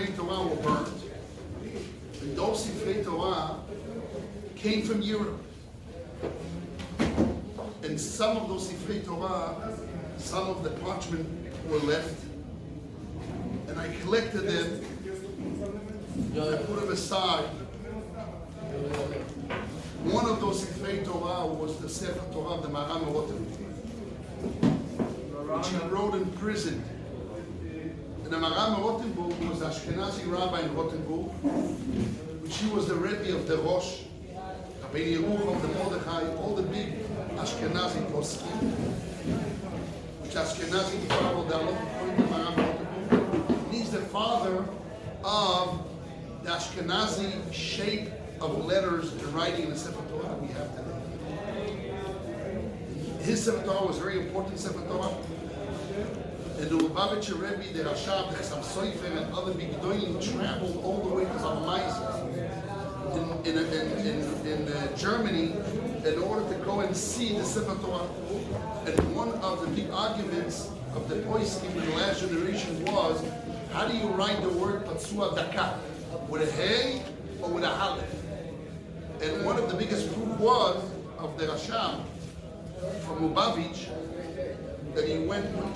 Sifrei Torah were burned. And those Sifrei Torah came from Europe. And some of those Sifrei Torah, some of the parchment were left. And I collected them, I put them aside. One of those Sifrei Torah was the Sefer Torah of the Maram Rotem, which he wrote in prison. And the Maram Rothenburg was the Ashkenazi rabbi in Rothenburg, which he was the Rabbi of the Rosh, Rabbi Yerucham, the Mordechai, all the big Ashkenazi poskim, which Ashkenazi traveled down according to Maram Rothenburg. He's the father of the Ashkenazi shape of letters and writing in the Sefer Torah we have today. His Sefer Torah was a very important Sefer Torah. And the Lubavitcher Rebbe, the Rashab, the Chassam Sofer, and other big Gedolim traveled all the way to Masei in Germany in order to go and see the Sefer Torah. And one of the big arguments of the Poiskim in the last generation was, how do you write the word Patsua Daka? With a Hey or with a Halef? And one of the biggest proof was of the Rashab from Lubavitch, that he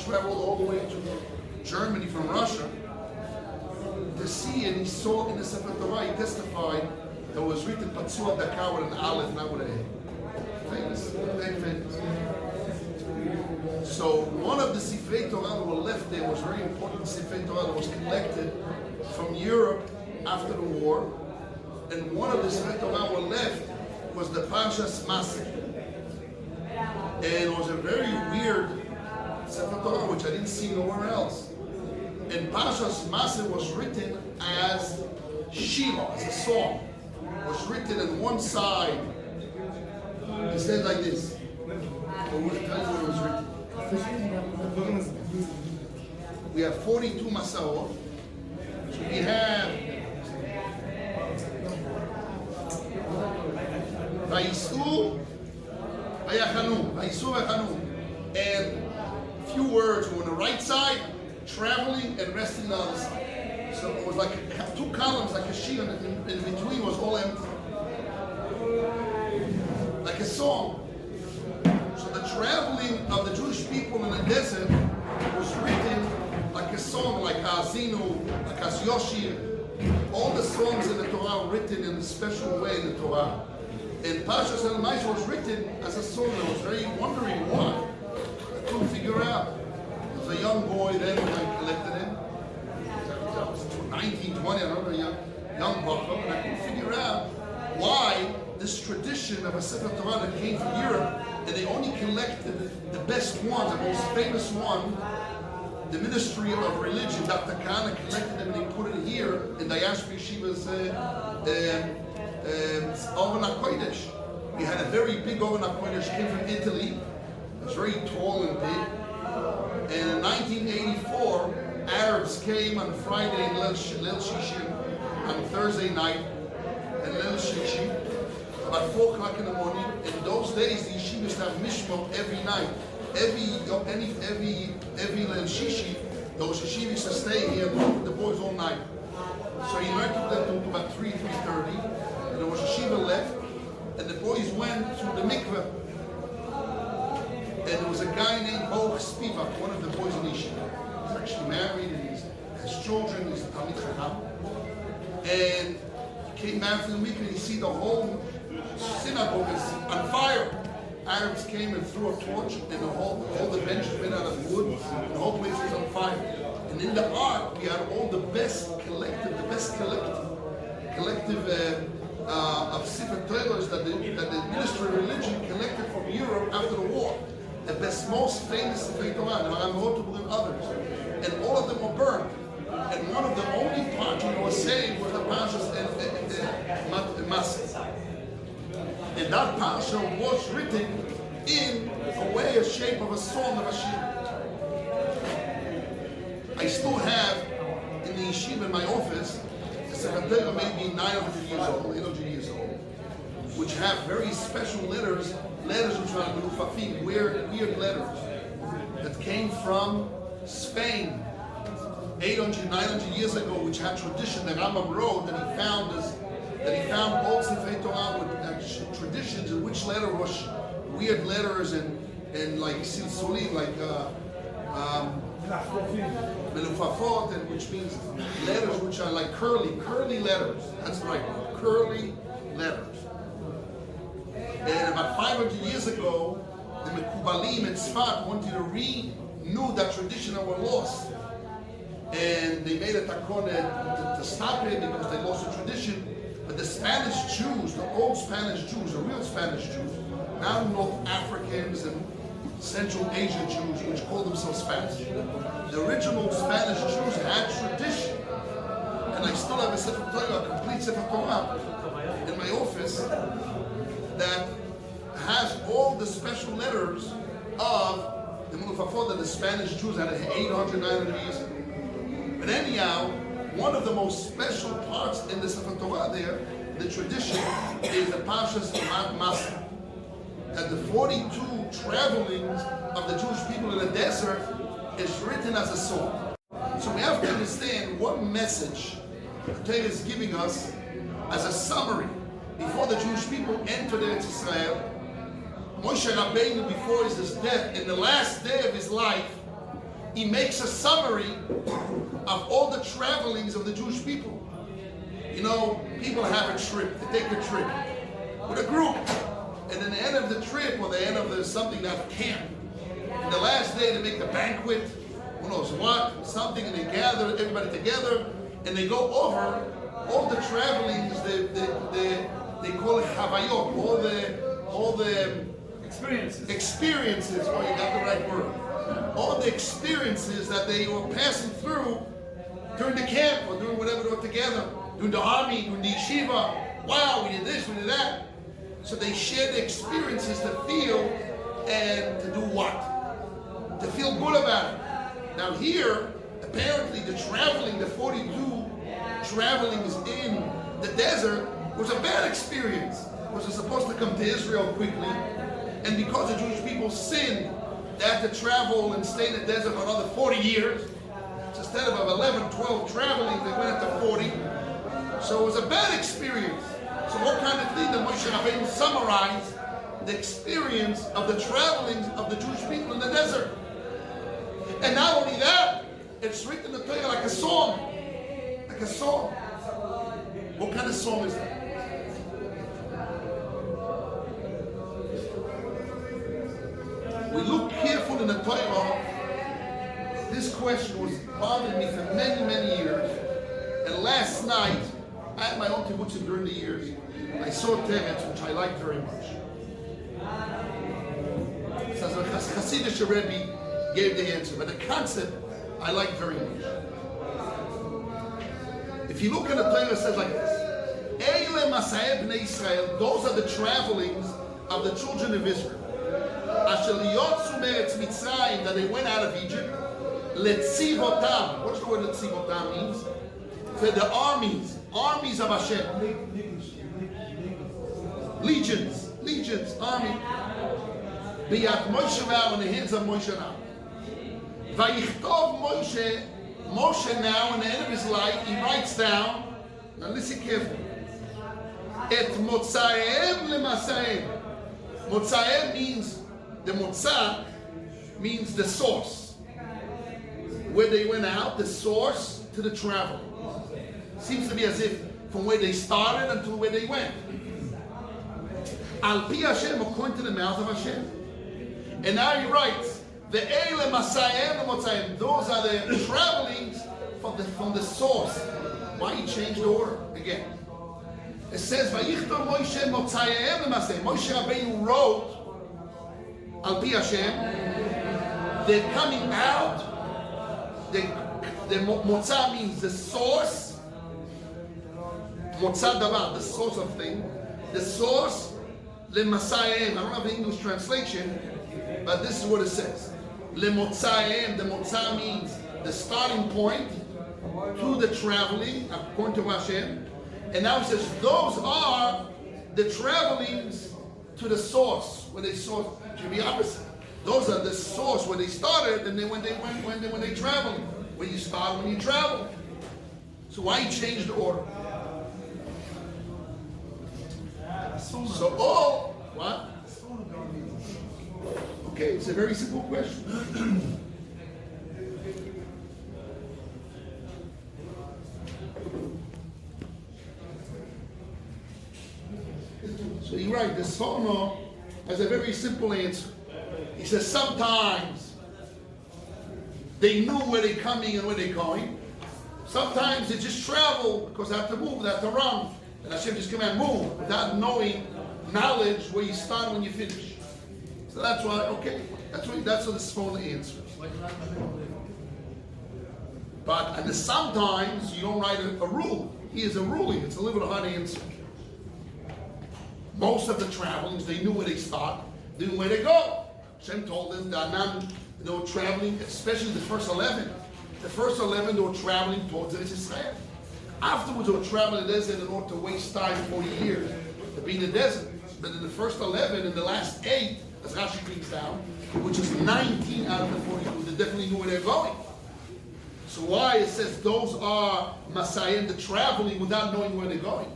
traveled all the way to Germany from Russia to see, and he saw in the Sefer Torah, he testified that was written Patsua Daka with an Aleph, not with a Hey. Famous, very famous. So one of the Sifrei Torah that were left there was very important Sifrei Torah that was collected from Europe after the war. And one of the Sifrei Torah were left was the Parashat Masei. And it was a very weird Sefer Torah, which I didn't see nowhere else. And Parashat Masei was written as Shiur, as a song. It was written on one side. It said like this. But we'll tell you what it was written. We have 42 Masarot. We have Vayisu, Vayachanu, Vayisu, Vayachanu, and few words were on the right side, traveling and resting on the other side. So it was like two columns, like a sheet, and in between was all empty, like a song. So the traveling of the Jewish people in the desert was written like a song, like Azinu, like Yoshir. All the songs in the Torah are written in a special way in the Torah. And Parashat Masei was written as a song. I was very wondering why. I couldn't figure out. I was a young boy then when I collected him. I was 19, 20, I remember a young buck, and I couldn't figure out why this tradition of a Sefer Torah that came from Europe, and they only collected the best ones, the most famous one. The Ministry of Religion, Dr. Kahana, collected them and he put it here in Diaspora Yeshiva's Oven HaKodesh. We had a very big Oven HaKodesh, came from Italy. It was very tall and big. And in 1984, Arabs came on Friday in Leil Shishi, on Thursday night, and Leil Shishi, about 4 o'clock in the morning. In those days, the Yeshiva used to have mishmor every night. Every Leil Shishi, those Yeshiva used to stay here and talk with the boys all night. So he went to them to about 3:30, and there was Yeshiva left, and the boys went to the mikveh. And there was a guy named Baruch Spivak, one of the boys in Yeshiva. He's actually married, and he has children, he's a Talmid Chacham. And he came back from the mikveh, and he see the whole synagogue is on fire. Arabs came and threw a torch, and the bench was made out of wood, and the whole place was on fire. And in the ark, we had all the best collective of Sefer Torahs that the Ministry of Religion collected from Europe after the war. The best, most famous Sefer Torah, the Maram Rotem and others. And all of them were burned. And one of the only parts that was saved was the Parashat Masei. And that parasha was written in a way, a shape of a song of a Shiur. I still have in the yeshiva in my office a Sefer Torah maybe 900 years old, 800 years old, which have very special letters which are weird letters that came from Spain. 800, 900 years ago, which had tradition that Rambam wrote, that he found old Sefer Torah with traditions in which letter Rosh, weird letters and like silsulim, like melufafot, and which means letters which are like curly letters. That's right, curly letters. And about 500 years ago, the Mekubalim in Tzfat wanted to renew that tradition that were lost. And they made a takonet to stop it because they lost the tradition. But the Spanish Jews, the old Spanish Jews, the real Spanish Jews, not North Africans and Central Asia Jews, which call themselves Spanish. The original Spanish Jews had tradition. And I still have a Sefer Torah, a complete Sefer Torah in my office that has all the special letters of the Mulufafot that the Spanish Jews had 800, 900 years ago. But anyhow, one of the most special parts in the Sefer Torah there, the tradition, is the Parashat Masei. That the 42 travelings of the Jewish people in the desert is written as a song. So we have to understand what message the Torah is giving us as a summary. Before the Jewish people entered into Israel, Moshe Rabbeinu, before his death, in the last day of his life, he makes a summary of all the travelings of the Jewish people. You know, people have a trip, they take a trip with a group, and at the end of the trip, or the end of something, they have camp. And the last day, they make the banquet, who knows what, something, and they gather everybody together, and they go over all the travelings, they call it Havayot, all the experiences, oh, you got the right word. All the experiences that they were passing through during the camp or during whatever they were together, during the army, during the Yeshiva. Wow, we did this, we did that. So they shared the experiences to feel and to do what? To feel good about it. Now here, apparently the traveling, the 42 travelings in the desert was a bad experience. Was they supposed to come to Israel quickly, and because the Jewish people sinned, they had to travel and stay in the desert for another 40 years. So instead of 11, 12 traveling, they went into 40. So it was a bad experience. So what kind of thing that Moshe Rabbeinu summarized the experience of the travelings of the Jewish people in the desert. And not only that, it's written in the Torah like a song. Like a song. What kind of song is that? We look careful in the Torah. This question was bothering me for many, many years. And last night, I had my own kibbutzim during the years. I saw teretz, which I liked very much. It says a Hasidic Rabbi gave the answer, but the concept I liked very much. If you look at the Torah, it says like this: Eile Masei bnei Israel, those are the travelings of the children of Israel. Asher liyotzu me'etz Mitzrayim, that they went out of Egypt. Letzivotam. What does the word letzivotam means? For the armies of Hashem. Legions, army. Biyat Moshe Rao, in the hands of Moshe Rao. Vayichtov Moshe now, in the end of his life, he writes down, now listen carefully, Et Motzaem leMasaem. Motzaem means, the Motzah means the source. Where they went out, the source to the travel. Seems to be as if from where they started until where they went. Al pi Hashem, according to the mouth of Hashem. And now he writes, the Eile Masayim and Motzayim. Those are the travelings from the source. Why he changed the order again? It says, Vayichtor Moshe Motzayim and Masayim. Moshe Rabbeinu wrote, Al pi Hashem, they're coming out. The Motzah means the source. Motzah davar, the source of thing. The source, le Masayim. I don't have the English translation, but this is what it says. Le Motzayim, the Motzah means the starting point to the traveling, according to Hashem. And now it says, those are the travelings to the source, where they source. It should be opposite. Those are the source where they started, and then when they traveled. where you start when you travel. So why you change the order? So all, what? Okay, it's a very simple question. So you're right, the Sono has a very simple answer. He says sometimes they knew where they're coming and where they're going. Sometimes they just travel because they have to move, they have to run. And Hashem just command move without knowing knowledge where you start when you finish. So that's why, okay, that's what the Sono answers. But and sometimes you don't write a rule. He is a ruling. It's a little bit hard to answer. Most of the travelings, they knew where they start, they knew where they go. Hashem told them that they were traveling, especially the first 11. The first 11, they were traveling towards Israel. Afterwards, they were traveling in the desert in order to waste time 40 years to be in the desert. But in the first 11, in the last 8, as Rashi brings down, which is 19 out of the 42, they definitely knew where they're going. So why it says those are Masei and the traveling without knowing where they're going?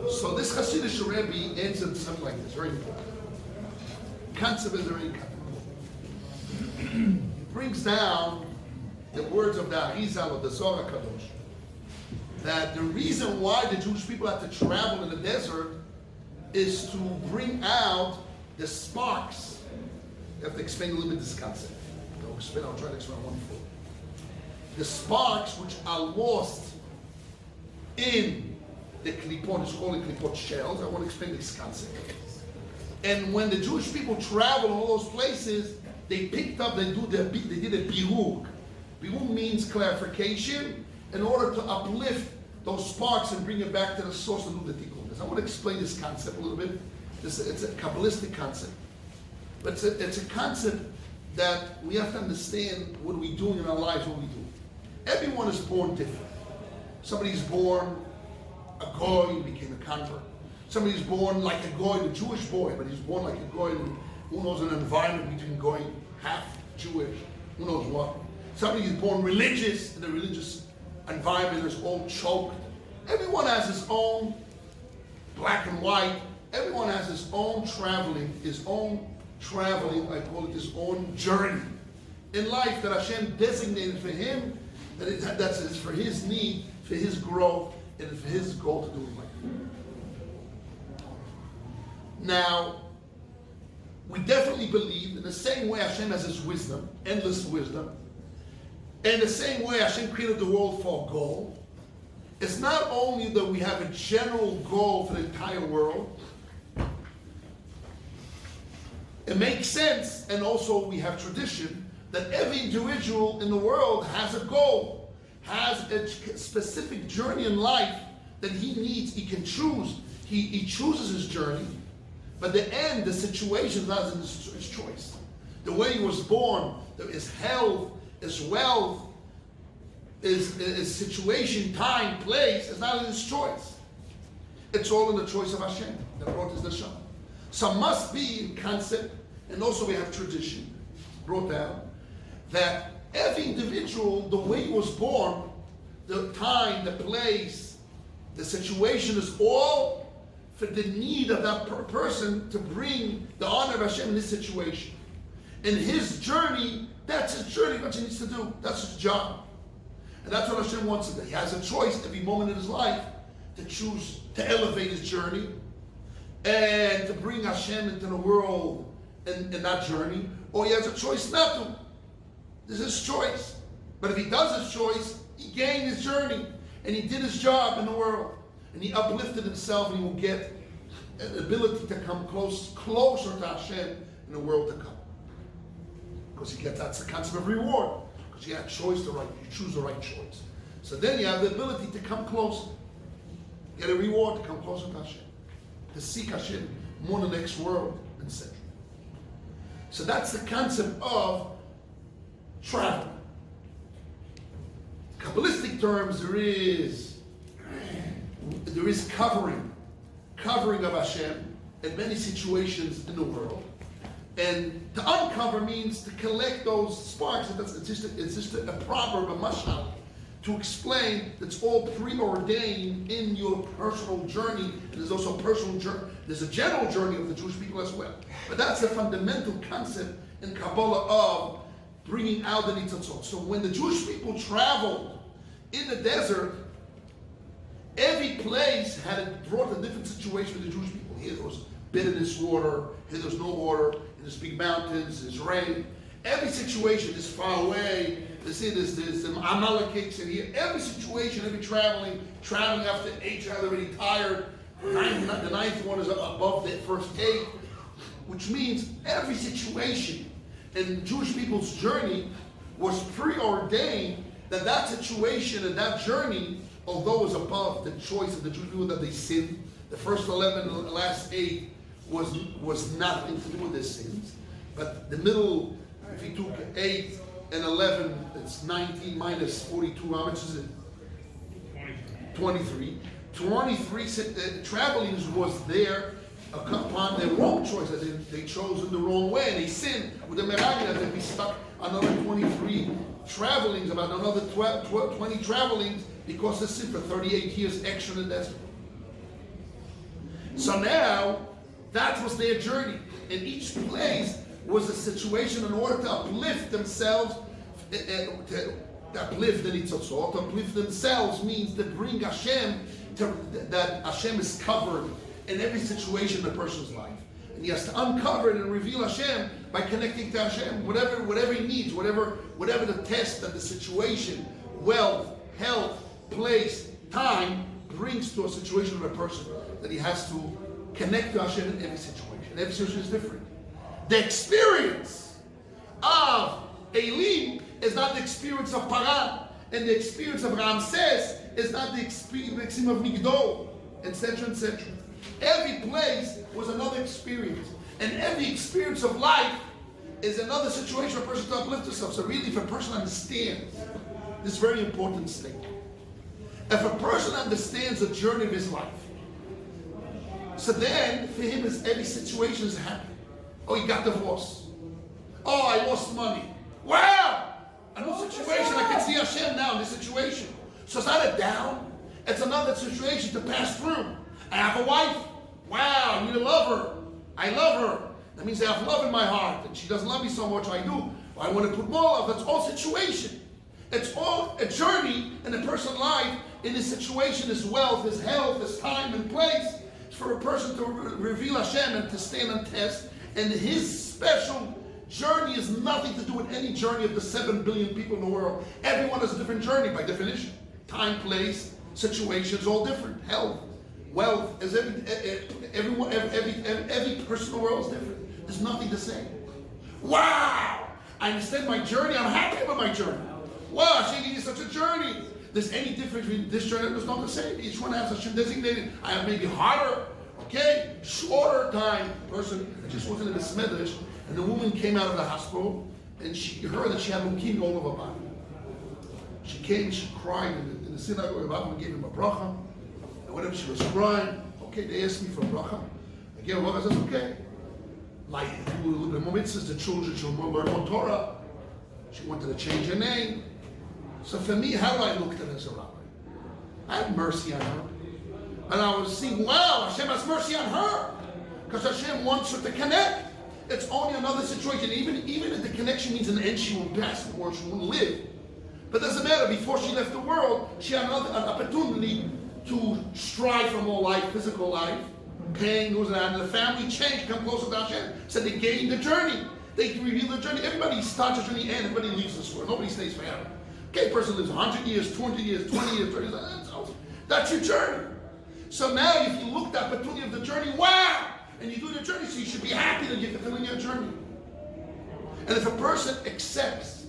So this Hasidic Rabbi answered something like this, very important. Concept is very important. He brings down the words of the Arizal of the Zohar Kadosh, that the reason why the Jewish people have to travel in the desert is to bring out the sparks. I have to explain a little bit this concept. I'll try to explain one before. The sparks which are lost in the klipot, it's called klipot shells. I want to explain this concept. And when the Jewish people travel all those places, they picked up, they did a birug. Birug means clarification in order to uplift those sparks and bring it back to the source and do the tikkun. I want to explain this concept a little bit. It's a Kabbalistic concept. But it's a concept that we have to understand what are we doing in our lives, what we do. Everyone is born different. Somebody's born a goy, became a convert. Somebody's born like a goy, a Jewish boy, but he's born like a goy, who knows an environment between goy, half Jewish, who knows what. Somebody's born religious, and the religious environment is all choked. Everyone has his own black and white. Everyone has his own traveling, I call it his own journey in life that Hashem designated for him, that's for his need, for his growth, and for his goal to do in life. Now, we definitely believe in the same way Hashem has his wisdom, endless wisdom, and the same way Hashem created the world for a goal. It's not only that we have a general goal for the entire world. It makes sense, and also we have tradition, that every individual in the world has a goal, has a specific journey in life that he needs, he can choose. He chooses his journey, but the end, the situation is not his choice. The way he was born, his health, his wealth, his situation, time, place, is not his choice. It's all in the choice of Hashem that brought his neshama. So must be in concept, and also we have tradition brought down, that every individual, the way he was born, the time, the place, the situation is all for the need of that person to bring the honor of Hashem in this situation. In his journey, that's his journey, what he needs to do. That's his job. And that's what Hashem wants him to do. He has a choice every moment in his life to choose to elevate his journey and to bring Hashem into the world in that journey, or he has a choice not to. This is his choice. But if he does his choice, he gained his journey and he did his job in the world and he uplifted himself, and he will get an ability to come closer to Hashem in the world to come. Because that's the concept of reward. Because you have choice you choose the right choice. So then you have the ability to come closer. Get a reward to come closer to Hashem. To seek Hashem more in the next world, etc. So that's the concept of travel. Kabbalistic terms, there is covering of Hashem in many situations in the world. And to uncover means to collect those sparks. It's just a proverb, a mashal, to explain that's all preordained in your personal journey. And there's also a personal journey. There's a general journey of the Jewish people as well. But that's the fundamental concept in Kabbalah of bringing out the nitzotzot. So when the Jewish people traveled in the desert, every place brought a different situation for the Jewish people. Here there was bitterness water, here there's no water, there's big mountains, there's rain. Every situation is far away. There's some Amalekites in here. Every situation, every traveling after 8, you're already tired. The ninth one is above the first 8, which means every situation in Jewish people's journey was preordained that situation and that journey, although it was above the choice of the Jewish people that they sinned, the first 11 and the last 8 was nothing to do with their sins. But the middle, if you took 8 and 11, it's 19 minus 42, how much is it? 23. 23 travelings was there upon their wrong choices. They chose in the wrong way and they sinned with the meragina. They'd be stuck another 23 travelings, about another 20 travelings because they sinned for 38 years extra in the desert. So now, that was their journey. And each place was a situation in order to uplift themselves, to uplift the nitzotzot. To uplift themselves means to bring HaShem, that HaShem is covered in every situation in a person's life. And he has to uncover it and reveal HaShem by connecting to HaShem. Whatever he needs, whatever the test that the situation, wealth, health, place, time, brings to a situation of a person, that he has to connect to HaShem in every situation. Every situation is different. The experience of Elim is not the experience of Paran, and the experience of Ramses is not the experience of Migdol, etc., etc. Every place was another experience, and every experience of life is another situation for a person to uplift himself. So really, if a person understands this very important statement, if a person understands the journey of his life, so then for him every situation is happy. Oh, he got divorced. Oh, I lost money. Wow! A new situation. I can see HaShem now in this situation. So it's not a down. It's another situation to pass through. I have a wife. Wow, I need to love her. I love her. That means I have love in my heart. And she doesn't love me so much. I do. I want to put more love. That's all situation. It's all a journey in a person's life. In this situation, his wealth, his health, his time and place. For a person to reveal HaShem and to stand on test. And his special journey is nothing to do with any journey of the 7 billion people in the world. Everyone has a different journey by definition. Time, place, situations, all different. Health, wealth, is every person in the world is different. There's nothing the same. Wow! I understand my journey. I'm happy with my journey. Wow, Hashem gave you such a journey. There's any difference between this journey and there's not the same. Each one has Hashem designated. I have maybe harder, okay, shorter time. Person, I just wasn't in the Smedish, and the woman came out of the hospital, and she heard that she had leukemia all over her body. She came, she cried in the synagogue. Rabbi gave him a bracha, and whenever she was crying, okay, they asked me for a bracha. I gave a bracha. I said, okay. Like do a little bit more mitzvahs, the children should learn more Torah. She wanted to change her name. So for me, how do I look at her as a rabbi? I had mercy on her. And I was seeing, wow, Hashem has mercy on her. Because Hashem wants her to connect. It's only another situation. Even if the connection means an end, she will pass or she will live. But it doesn't matter. Before she left the world, she had an opportunity to strive for more life, physical life, pain, and the family changed, come closer to Hashem. So they gained the journey. They reveal the journey. Everybody starts a journey and everybody leaves this world. Nobody stays forever. Okay, a person lives 100 years, 200 years, 20 years, 30 years. That's your journey. So now if you look at the opportunity of the journey, wow! And you do the journey, so you should be happy that you're fulfilling your journey. And if a person accepts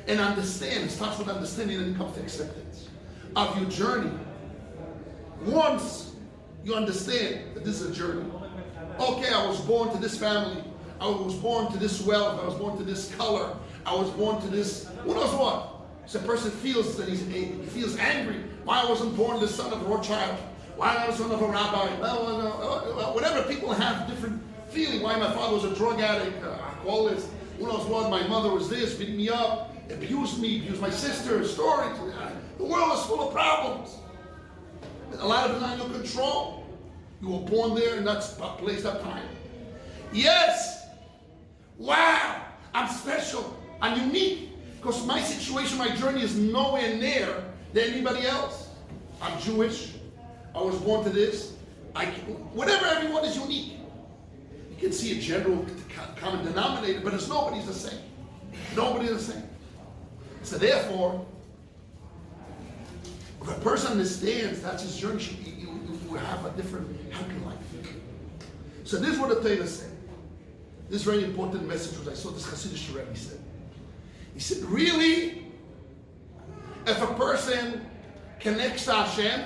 and understands, starts with understanding, and then comes to acceptance of your journey, once you understand that this is a journey. Okay, I was born to this family. I was born to this wealth. I was born to this color. I was born to this, who knows what? So a person feels that he feels angry. Why I wasn't born the son of a Rothschild? Why I was the son of a rabbi? Whatever, people have different feeling. Why my father was a drug addict. call this. Who knows what? My mother was this, beat me up, abused me, abused my sister, stories. The world is full of problems. A lot of it is not in your control. You were born there in that place, that time. Yes. Wow. I'm special. I'm unique. Because my situation, my journey is nowhere near than anybody else. I'm Jewish. I was born to this. Whatever, everyone is unique. You can see a general common denominator, but nobody's the same. Nobody's the same. So therefore, if a person understands that's his journey, you will have a different, happy life. So this is what the Torah said. This very important message, which I saw this Hasidic Rabbi said. He said, really, if a person connects to HaShem,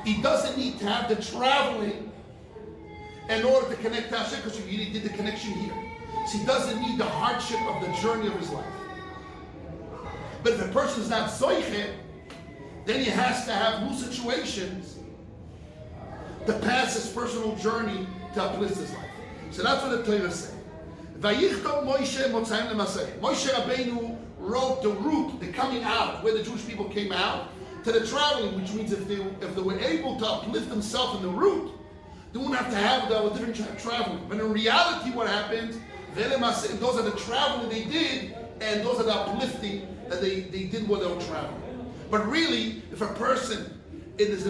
he doesn't need to have the traveling in order to connect to HaShem, because he did the connection here. So he doesn't need the hardship of the journey of his life. But if a person is not zoiche, then he has to have new situations to pass his personal journey to uplift his life. So that's what the Torah says. Vayichtom Moshe Motzayim leMasei. Moshe Rabbeinu wrote the route, the coming out, where the Jewish people came out, to the traveling, which means if they were able to uplift themselves in the route, they wouldn't have to have a different traveling. But in reality, what happens? Those are the traveling they did, and those are the uplifting that they did while they were traveling. But really, if a person has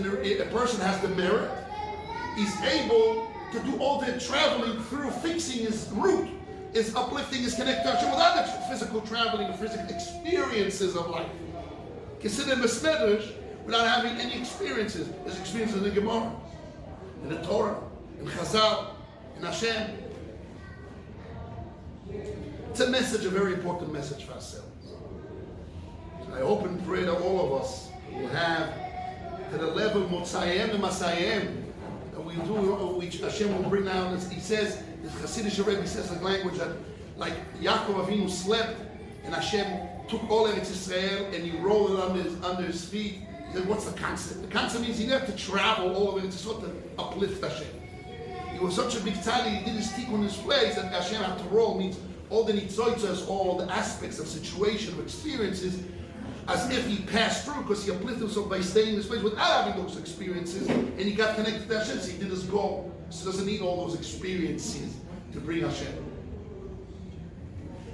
the merit, he's able to do all the traveling through fixing his route, is uplifting his connection without the physical traveling, the physical experiences of life. Consider Mesmedrash without having any experiences. There's experiences in the Gemara, in the Torah, in Chazal, in HaShem. It's a message, a very important message for ourselves. So I hope and pray that all of us will have to the level of Motzayim and Masayim that we do, which Hashem will bring down. He says, the Hasidic Rebbe says the language that, like Yaakov Avinu slept and Hashem took all Eretz Yisrael and he rolled it under his feet. He said, what's the concept? The concept means he didn't have to travel all of Eretz Yisrael to uplift Hashem. He was such a big tzaddik, he did his tikkun on his place that Hashem had to roll. Means all the nitzoitzas, all the aspects of situation, of experiences, as if he passed through, because he uplifted himself by staying in this place without having those experiences, and he got connected to Hashem, so he did his goal. So he doesn't need all those experiences to bring Hashem.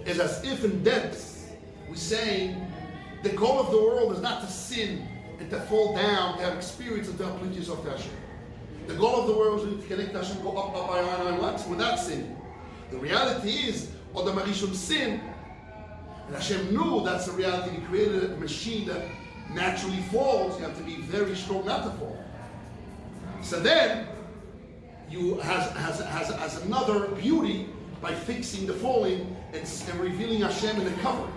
It's as if in depth we're saying the goal of the world is not to sin and to fall down, to have experience and to uplift yourself to Hashem. The goal of the world is to connect to Hashem, go up, without sinning. The reality is, Adam HaRishon sinned, and Hashem knew that's the reality. He created a machine that naturally falls. You have to be very strong not to fall. So then, you has another beauty by fixing the falling and revealing Hashem in the cover,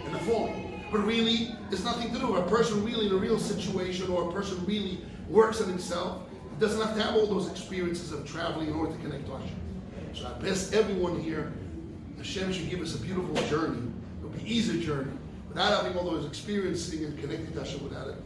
in the falling. But really, there's nothing to do. A person really in a real situation, or a person really works on himself, he doesn't have to have all those experiences of traveling in order to connect to Hashem. So I bless everyone here. Hashem should give us a beautiful journey. It'll be an easier journey without having all those experiencing and connecting to Hashem without it.